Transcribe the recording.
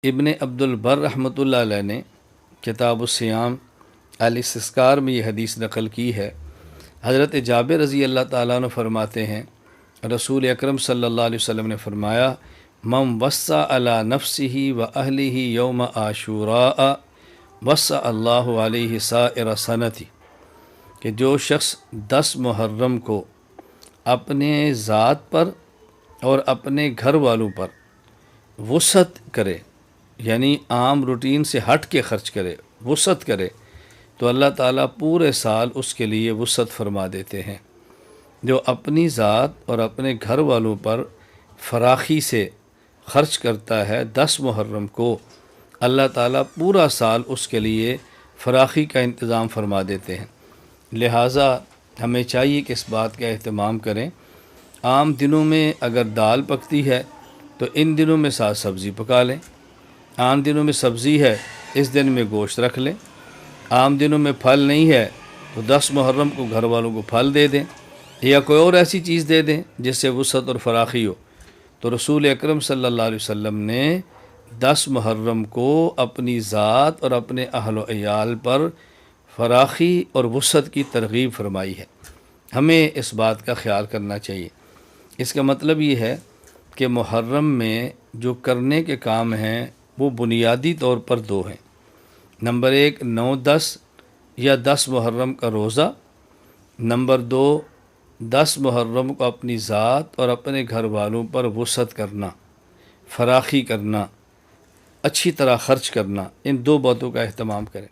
ابن عبد البر رحمۃ اللہ علیہ نے کتاب الصیام الاستذکار میں یہ حدیث نقل کی ہے۔ حضرت جابر رضی اللہ تعالیٰ عنہ فرماتے ہیں، رسول اکرم صلی اللہ علیہ وسلم نے فرمایا، من وصى علی نفسہ و اہلہ یوم عاشوراء وصى اللہ علیہ سائر سنتی، کہ جو شخص 10 محرم کو اپنے ذات پر اور اپنے گھر والوں پر وسعت کرے، یعنی عام روٹین سے ہٹ کے خرچ کرے، وسعت کرے، تو اللہ تعالیٰ پورے سال اس کے لیے وسعت فرما دیتے ہیں۔ جو اپنی ذات اور اپنے گھر والوں پر فراخی سے خرچ کرتا ہے 10 محرم کو، اللہ تعالیٰ پورا سال اس کے لیے فراخی کا انتظام فرما دیتے ہیں۔ لہٰذا ہمیں چاہیے کہ اس بات کا اہتمام کریں۔ عام دنوں میں اگر دال پکتی ہے تو ان دنوں میں ساتھ سبزی پکا لیں۔ عام دنوں میں سبزی ہے، اس دن میں گوشت رکھ لیں۔ عام دنوں میں پھل نہیں ہے تو 10 محرم کو گھر والوں کو پھل دے دیں، یا کوئی اور ایسی چیز دے دیں جس سے وسعت اور فراخی ہو۔ تو رسول اکرم صلی اللہ علیہ وسلم نے 10 محرم کو اپنی ذات اور اپنے اہل و عیال پر فراخی اور وسعت کی ترغیب فرمائی ہے۔ ہمیں اس بات کا خیال کرنا چاہیے۔ اس کا مطلب یہ ہے کہ محرم میں جو کرنے کے کام ہیں وہ بنیادی طور پر 2 ہیں۔ نمبر 1 9-10 یا 10 محرم کا روزہ۔ نمبر 2 10 محرم کو اپنی ذات اور اپنے گھر والوں پر وسعت کرنا، فراخی کرنا، اچھی طرح خرچ کرنا۔ ان 2 باتوں کا اہتمام کریں۔